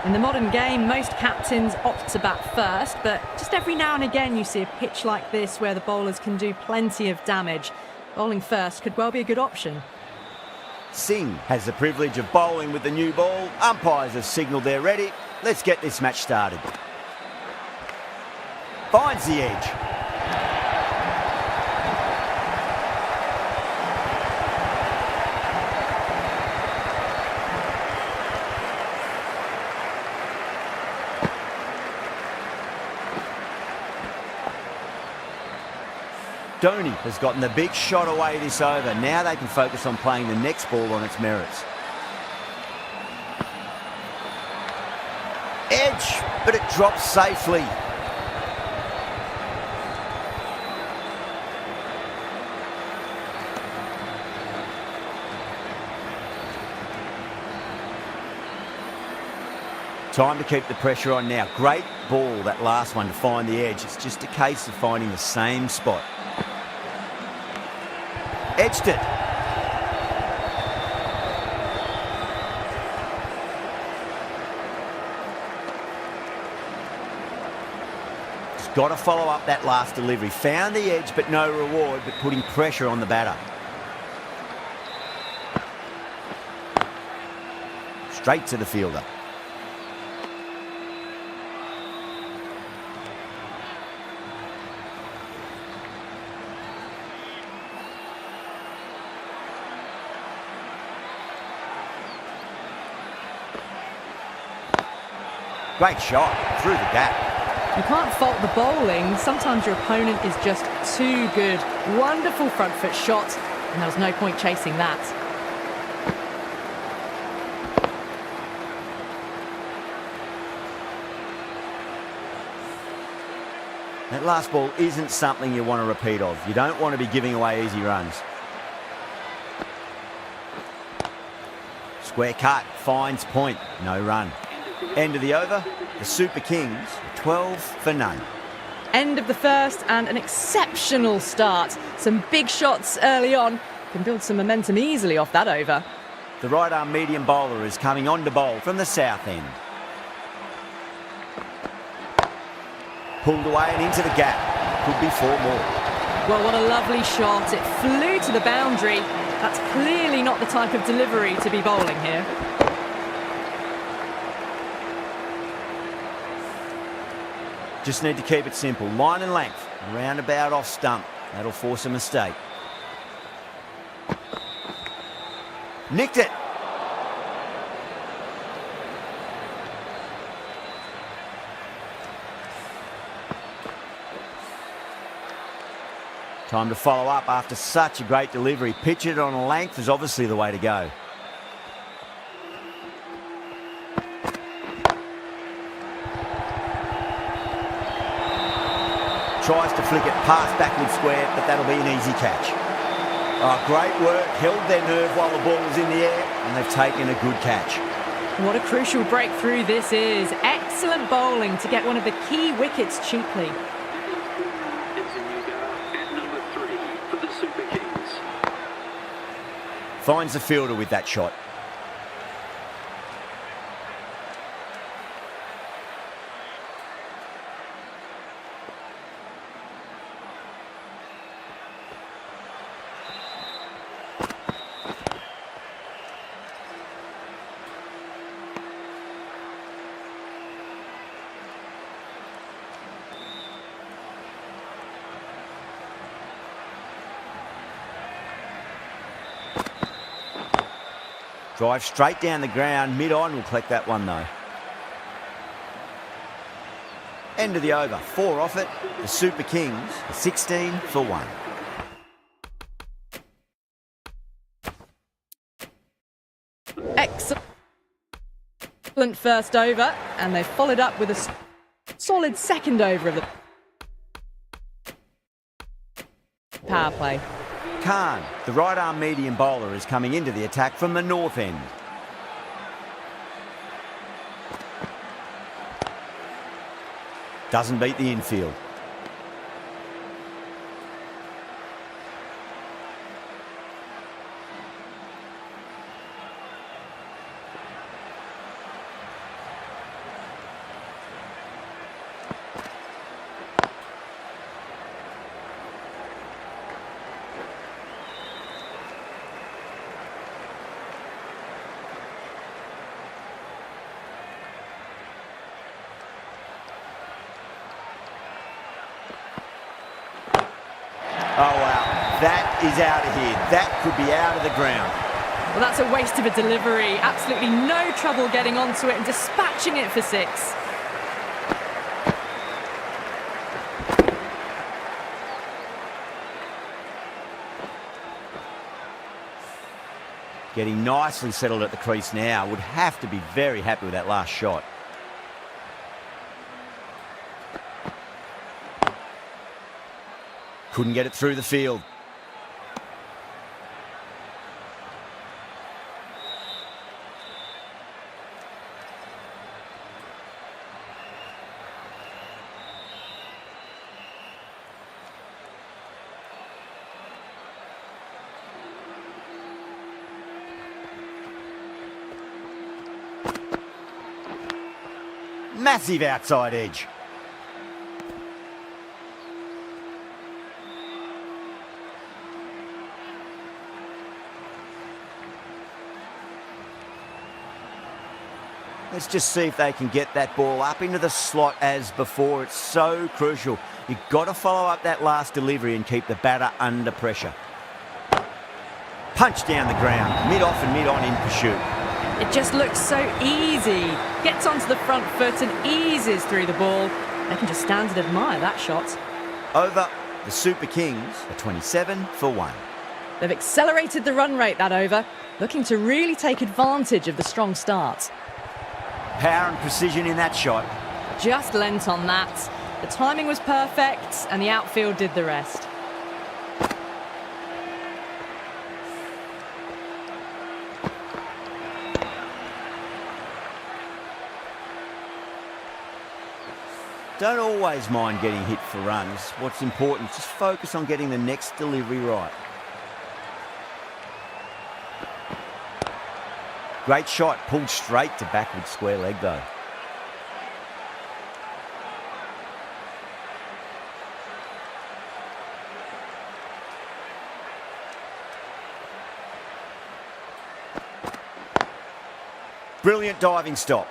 In the modern game, most captains opt to bat first, but just every now and again you see a pitch like this where the bowlers can do plenty of damage. Bowling first could well be a good option. Singh has the privilege of bowling with the new ball. Umpires have signalled they're ready. Let's get this match started. Finds the edge. Dhoni has gotten the big shot away this over. Now they can focus on playing the next ball on its merits. Edge, but it drops safely. Time to keep the pressure on now. Great ball, that last one, to find the edge. It's just a case of finding the same spot. Edged it. Just got to follow up that last delivery. Found the edge, but no reward, but putting pressure on the batter. Straight to the fielder. Great shot through the gap. You can't fault the bowling. Sometimes your opponent is just too good. Wonderful front foot shot, and there was no point chasing that. That last ball isn't something you want to repeat of. You don't want to be giving away easy runs. Square cut, finds point, no run. End of the over, the Super Kings are 12 for none. End of the first and an exceptional start. Some big shots early on. Can build some momentum easily off that over. The right arm medium bowler is coming on to bowl from the south end. Pulled away and into the gap. Could be 4 more. Well, what a lovely shot. It flew to the boundary. That's clearly not the type of delivery to be bowling here. Just need to keep it simple. Line and length. Roundabout off stump. That'll force a mistake. Nicked it. Time to follow up after such a great delivery. Pitch it on a length is obviously the way to go. Tries to flick it past backward square, but that'll be an easy catch. Oh, great work. Held their nerve while the ball was in the air, and they've taken a good catch. What a crucial breakthrough this is. Excellent bowling to get one of the key wickets cheaply. Finds the fielder with that shot. Drive straight down the ground. Mid-on will collect that one though. End of the over. 4 off it. The Super Kings are 16 for 1. Excellent first over, and they've followed up with a solid second over of the power play. Khan, the right arm medium bowler, is coming into the attack from the north end. Doesn't beat the infield. Oh, wow. That is out of here. That could be out of the ground. Well, that's a waste of a delivery. Absolutely no trouble getting onto it and dispatching it for 6. Getting nicely settled at the crease now. Would have to be very happy with that last shot. Couldn't get it through the field. Massive outside edge. Let's just see if they can get that ball up into the slot as before. It's so crucial. You've got to follow up that last delivery and keep the batter under pressure. Punch down the ground, mid-off and mid-on in pursuit. It just looks so easy. Gets onto the front foot and eases through the ball. They can just stand and admire that shot. Over, the Super Kings are 27 for 1. They've accelerated the run rate that over, looking to really take advantage of the strong start. Power and precision in that shot. Just lent on that. The timing was perfect and the outfield did the rest. Don't always mind getting hit for runs. What's important is just focus on getting the next delivery right. Great shot, pulled straight to backward square leg though. Brilliant diving stop.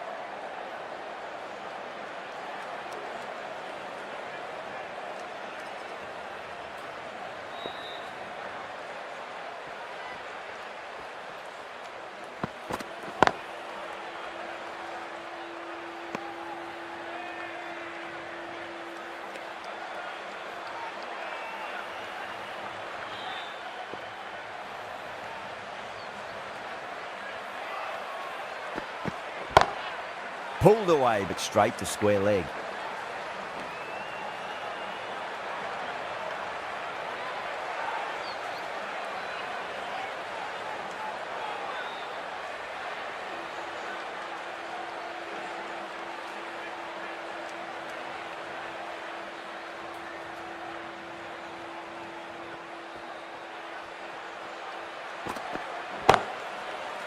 Pulled away, but straight to square leg.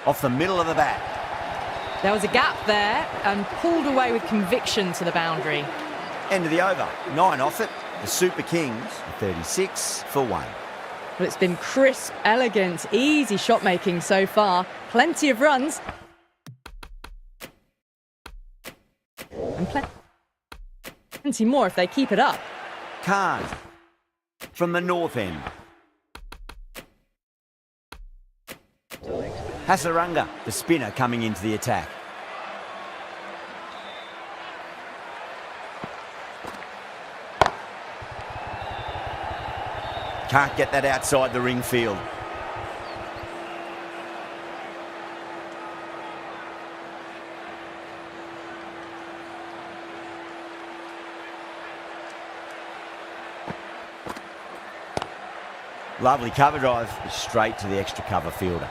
Off the middle of the bat. There was a gap there and pulled away with conviction to the boundary. End of the over. 9 off it. The Super Kings are 36 for 1. But it's been crisp, elegant, easy shot making so far. Plenty of runs. And plenty more if they keep it up. Khan from the north end. Hasaranga, the spinner, coming into the attack. Can't get that outside the ring field. Lovely cover drive, straight to the extra cover fielder.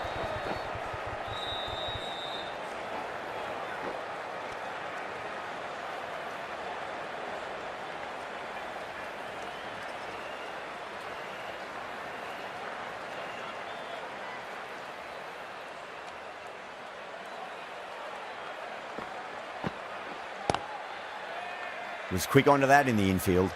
Was quick onto that in the infield.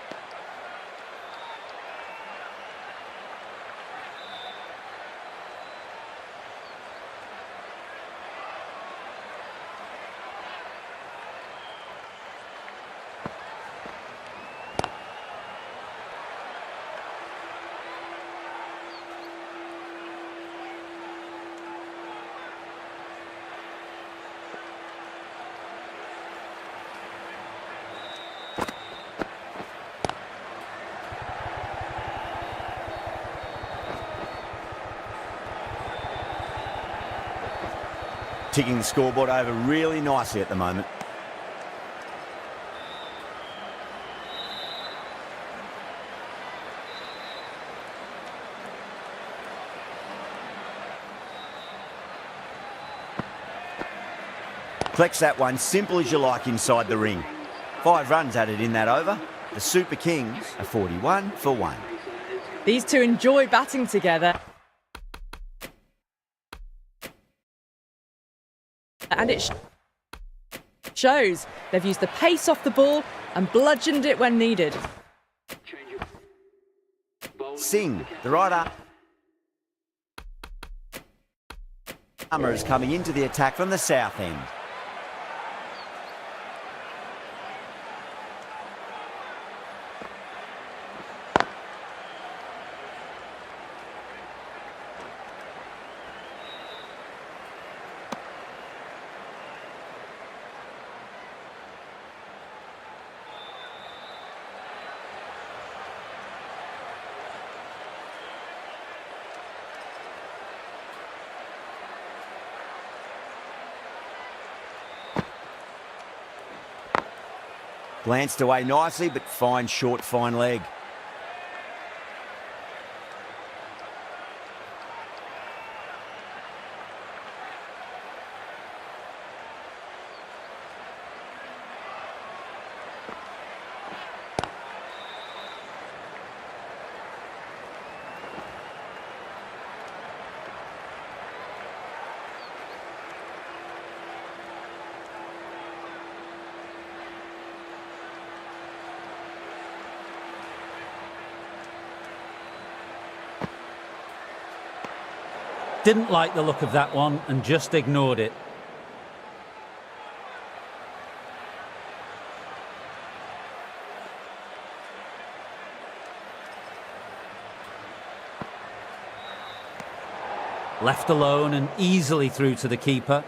Ticking the scoreboard over really nicely at the moment. Collects that one, simple as you like, inside the ring. 5 runs added in that over. The Super Kings are 41 for 1. These two enjoy batting together. And it shows. They've used the pace off the ball and bludgeoned it when needed. Singh, the right armour, is coming into the attack from the south end. Glanced away nicely, but fine short, fine leg. Didn't like the look of that one and just ignored it. Left alone and easily through to the keeper.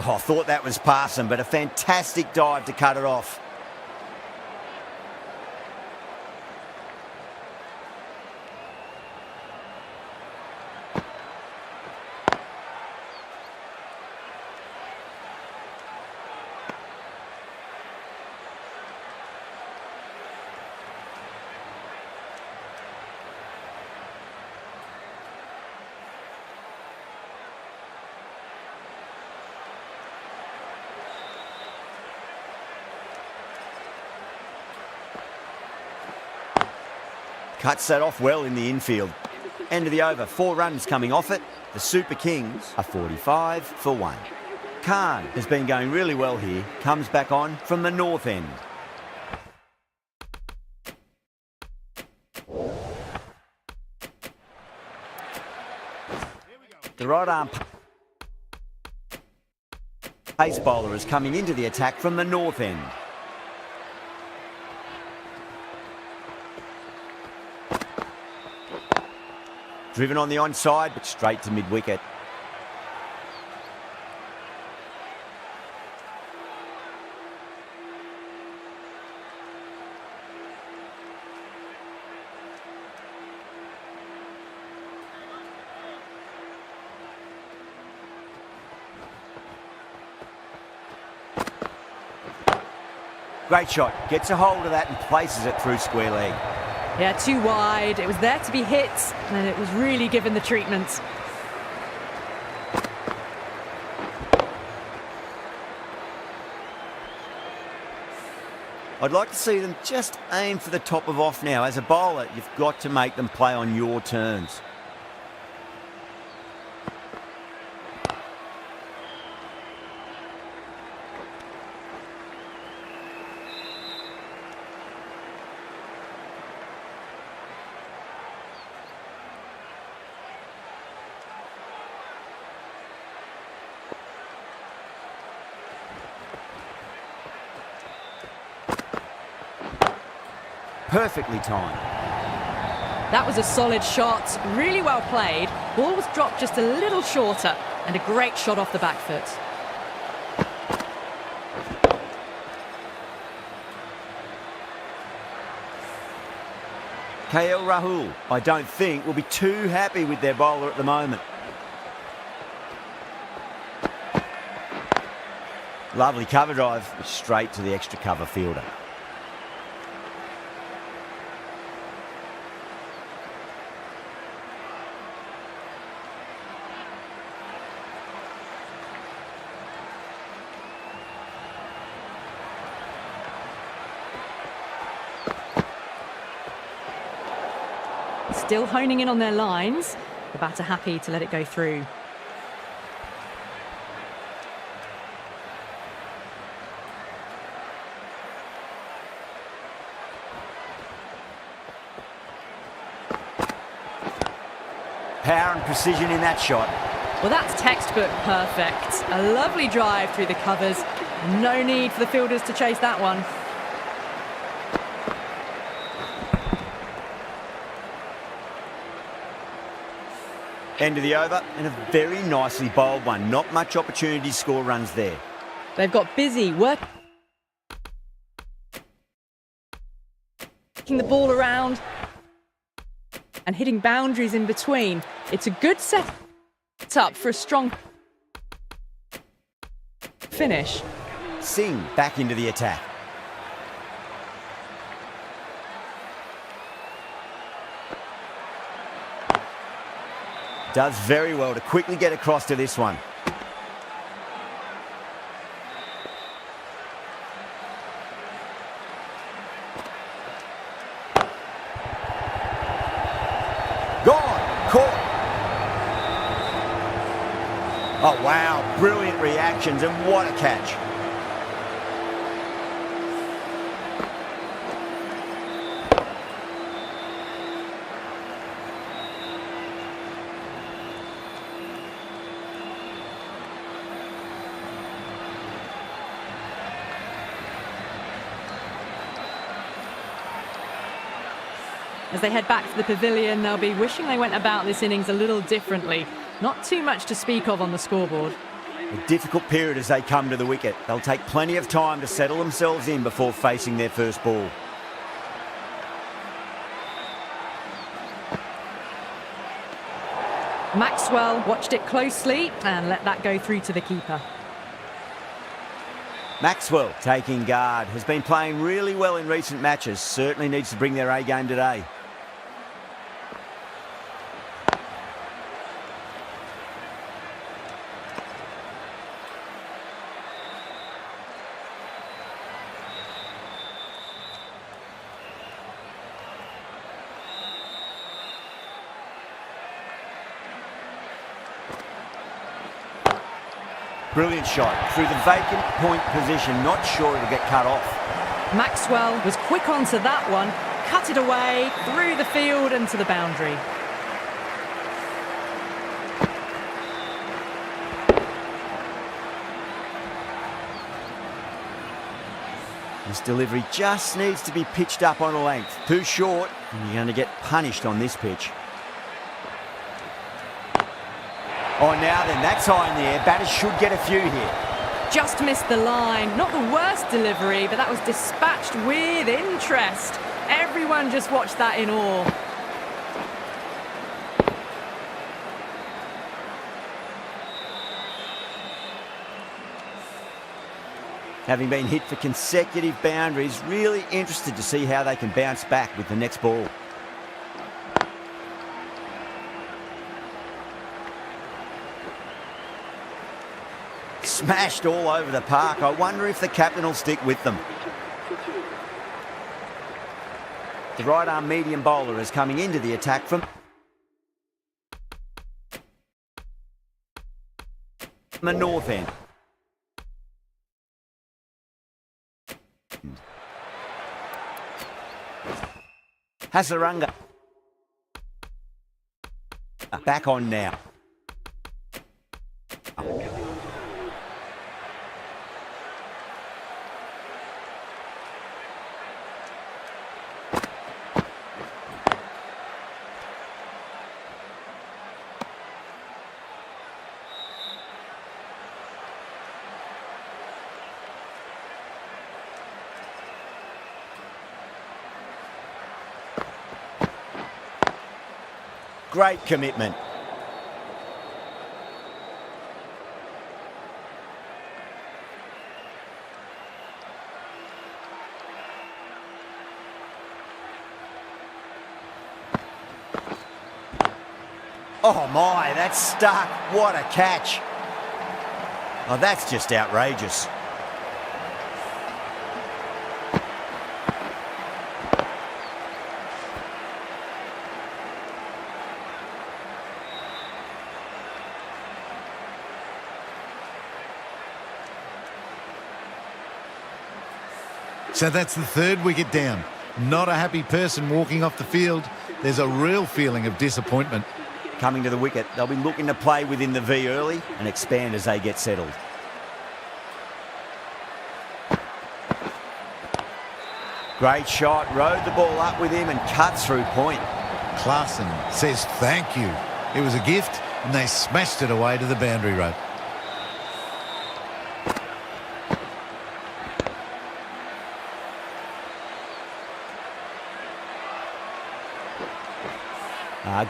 Oh, I thought that was passing, but a fantastic dive to cut it off. Cuts that off well in the infield. End of the over, 4 runs coming off it. The Super Kings are 45 for 1. Khan has been going really well here. Comes back on from the north end. The right arm pace bowler is coming into the attack from the north end. Driven on the onside, but straight to mid-wicket. Great shot. Gets a hold of that and places it through square leg. Yeah, too wide. It was there to be hit, and it was really given the treatment. I'd like to see them just aim for the top of off now. As a bowler, you've got to make them play on your terms. Perfectly timed. That was a solid shot, really well played. Ball was dropped just a little shorter, and a great shot off the back foot. KL Rahul, I don't think, will be too happy with their bowler at the moment. Lovely cover drive, straight to the extra cover fielder. Still honing in on their lines. The batter happy to let it go through. Power and precision in that shot. Well, that's textbook perfect. A lovely drive through the covers. No need for the fielders to chase that one. End of the over, and a very nicely bowled one. Not much opportunity to score runs there. They've got busy working the ball around and hitting boundaries in between. It's a good set up for a strong finish. Singh back into the attack. Does very well to quickly get across to this one. Gone, caught. Oh wow, brilliant reactions and what a catch. As they head back to the pavilion, they'll be wishing they went about this innings a little differently. Not too much to speak of on the scoreboard. A difficult period as they come to the wicket. They'll take plenty of time to settle themselves in before facing their first ball. Maxwell watched it closely and let that go through to the keeper. Maxwell taking guard, has been playing really well in recent matches. Certainly needs to bring their A game today. Brilliant shot through the vacant point position. Not sure it'll get cut off. Maxwell was quick onto that one, cut it away, through the field and to the boundary. This delivery just needs to be pitched up on a length. Too short, and you're going to get punished on this pitch. Oh, now then, that's high in the air. Batters should get a few here. Just missed the line. Not the worst delivery, but that was dispatched with interest. Everyone just watched that in awe. Having been hit for consecutive boundaries, really interested to see how they can bounce back with the next ball. Smashed all over the park. I wonder if the captain will stick with them. The right-arm medium bowler is coming into the attack from the north end. Hasaranga. Back on now. Great commitment. Oh my, that's stuck. What a catch. Oh, that's just outrageous. So that's the third wicket down. Not a happy person walking off the field. There's a real feeling of disappointment. Coming to the wicket, they'll be looking to play within the V early and expand as they get settled. Great shot, rode the ball up with him and cut through point. Klaasen says thank you. It was a gift and they smashed it away to the boundary rope.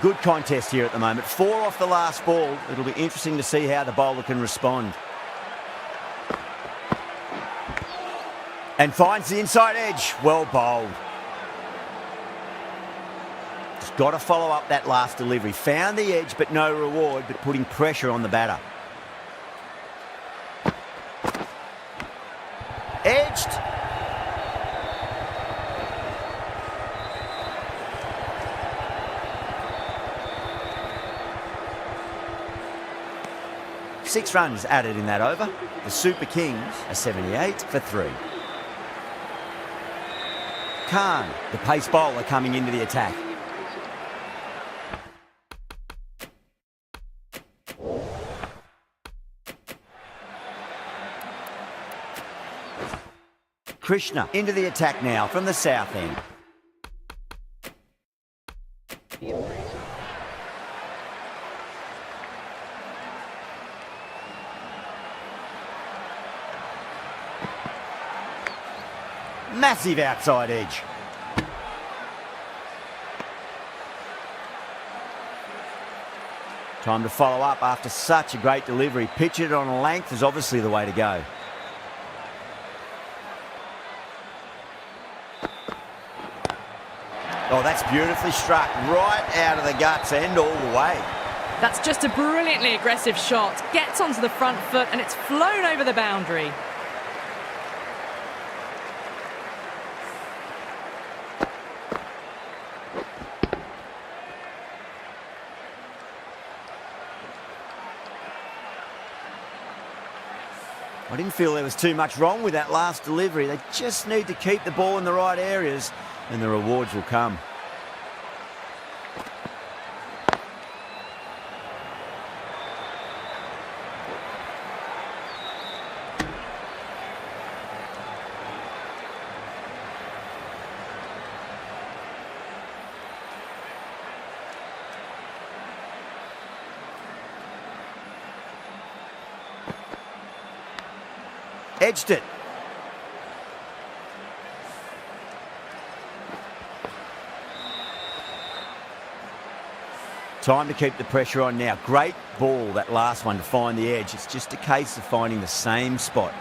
Good contest here at the moment. 4 off the last ball. It'll be interesting to see how the bowler can respond. And finds the inside edge. Well bowled. Just got to follow up that last delivery. Found the edge, but no reward, but putting pressure on the batter. Edged. Six runs added in that over. The Super Kings are 78 for 3. Khan, the pace bowler, coming into the attack. Krishna into the attack now from the south end. Massive outside edge. Time to follow up after such a great delivery. Pitch it on a length is obviously the way to go. Oh, that's beautifully struck. Right out of the guts and all the way. That's just a brilliantly aggressive shot. Gets onto the front foot and it's flown over the boundary. I didn't feel there was too much wrong with that last delivery. They just need to keep the ball in the right areas and the rewards will come. Edged it. Time to keep the pressure on now. Great ball, that last one, to find the edge. It's just a case of finding the same spot.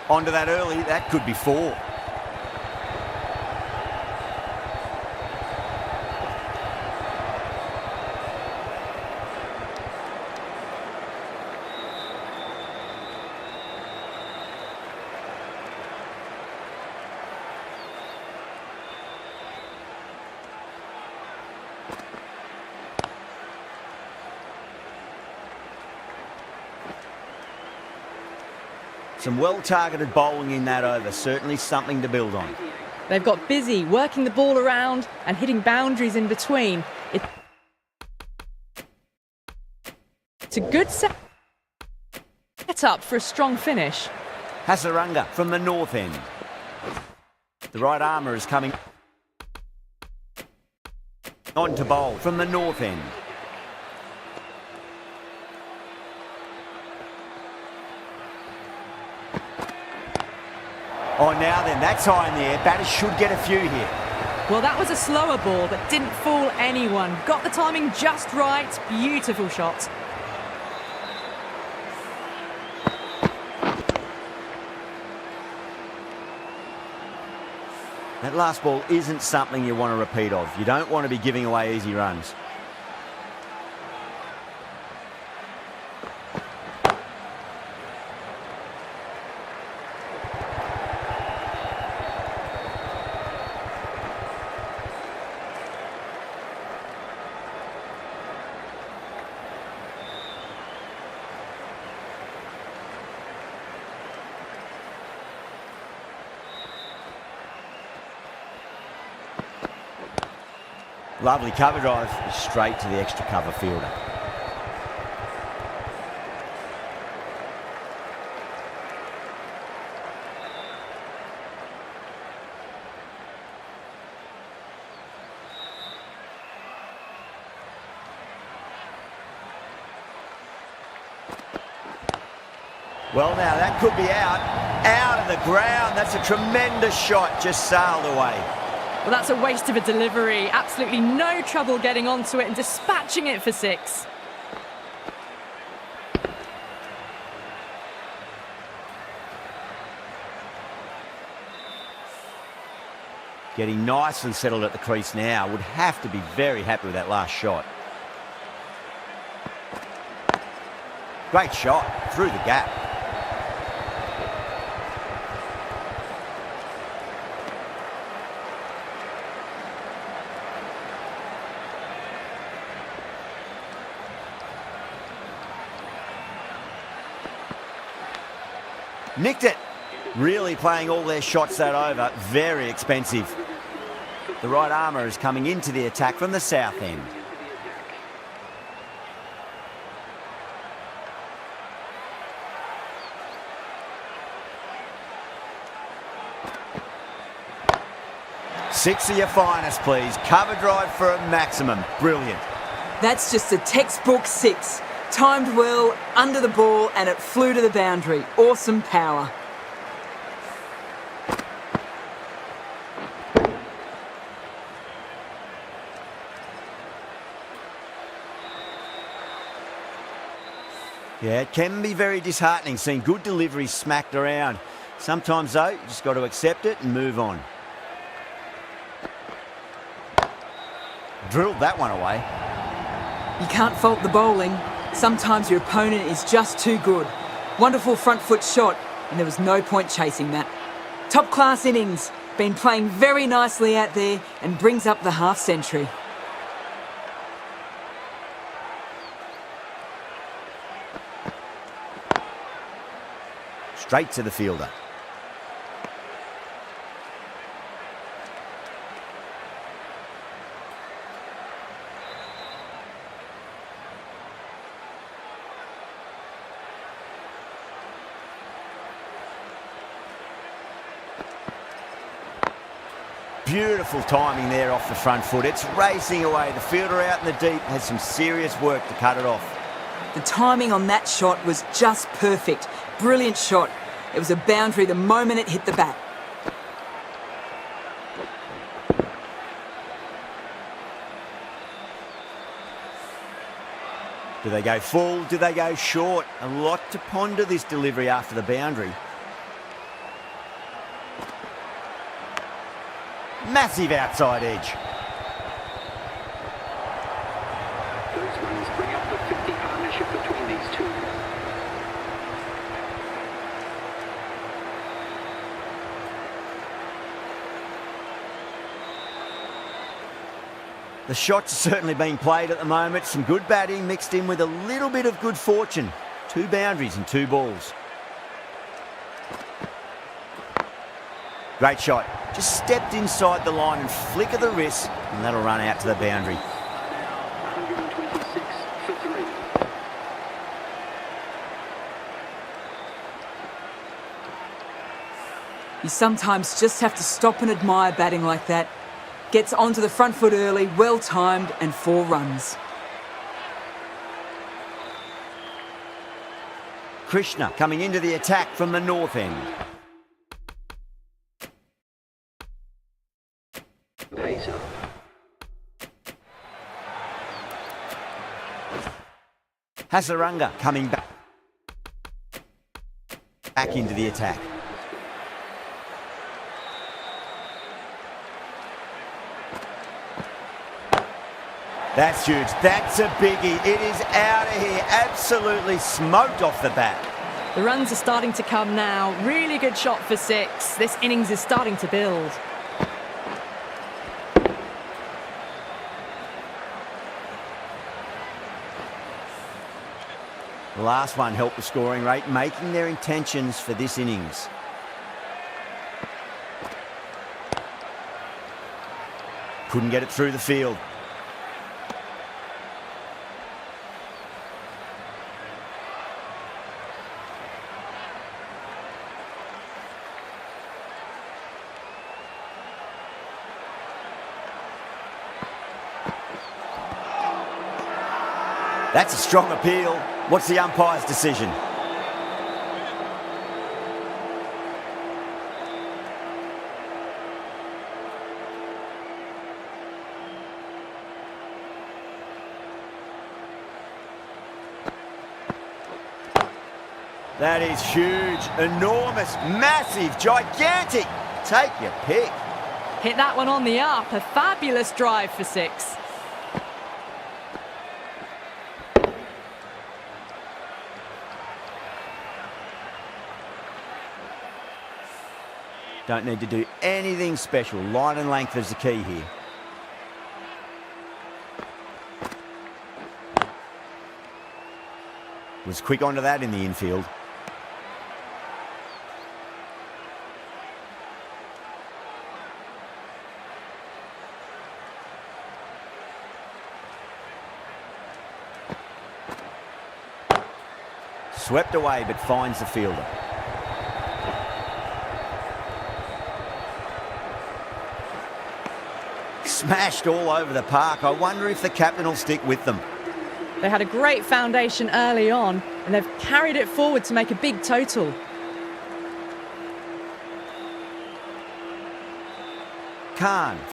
Onto that early, that could be 4. Some well-targeted bowling in that over, certainly something to build on. They've got busy working the ball around and hitting boundaries in between. It's a good set up for a strong finish. Hasaranga from the north end. The right armour is coming on to bowl from the north end. Oh, now then, that's high in the air. Batters should get a few here. Well, that was a slower ball that didn't fool anyone. Got the timing just right. Beautiful shot. That last ball isn't something you want to repeat of. You don't want to be giving away easy runs. Lovely cover drive, straight to the extra cover fielder. Well, now that could be out of the ground. That's a tremendous shot, just sailed away. Well, that's a waste of a delivery. Absolutely no trouble getting onto it and dispatching it for 6. Getting nicely settled at the crease now. Would have to be very happy with that last shot. Great shot, through the gap. Nicked it. Really playing all their shots that over. Very expensive. The right armour is coming into the attack from the south end. Six of your finest, please. Cover drive for a maximum. Brilliant. That's just a textbook 6. Timed well, under the ball, and it flew to the boundary. Awesome power. Yeah, it can be very disheartening seeing good deliveries smacked around. Sometimes, though, you just got to accept it and move on. Drilled that one away. You can't fault the bowling. Sometimes your opponent is just too good. Wonderful front foot shot, and there was no point chasing that. Top class innings. Been playing very nicely out there and brings up the half century. Straight to the fielder. Beautiful timing there off the front foot. It's racing away. The fielder out in the deep has some serious work to cut it off. The timing on that shot was just perfect. Brilliant shot. It was a boundary the moment it hit the bat. Do they go full? Do they go short? A lot to ponder this delivery after the boundary. Massive outside edge. Those runs bring up the 50 partnership between these two. The shots are certainly being played at the moment. Some good batting mixed in with a little bit of good fortune. 2 boundaries and 2 balls. Great shot. Just stepped inside the line and flick of the wrist, and that'll run out to the boundary. 126 for 3. You sometimes just have to stop and admire batting like that. Gets onto the front foot early, well timed, and 4 runs. Krishna coming into the attack from the north end. Pace Hasaranga coming back into the attack. That's huge. That's a biggie. It is out of here. Absolutely smoked off the bat. The runs are starting to come now. Really good shot for 6. This innings is starting to build. The last one helped the scoring rate, making their intentions for this innings. Couldn't get it through the field. That's a strong appeal. What's the umpire's decision? That is huge, enormous, massive, gigantic. Take your pick. Hit that one on the up. A fabulous drive for 6. Don't need to do anything special. Line and length is the key here. Was quick onto that in the infield. Swept away but finds the fielder. Smashed all over the park. I wonder if the captain will stick with them. They had a great foundation early on, and they've carried it forward to make a big total. Khan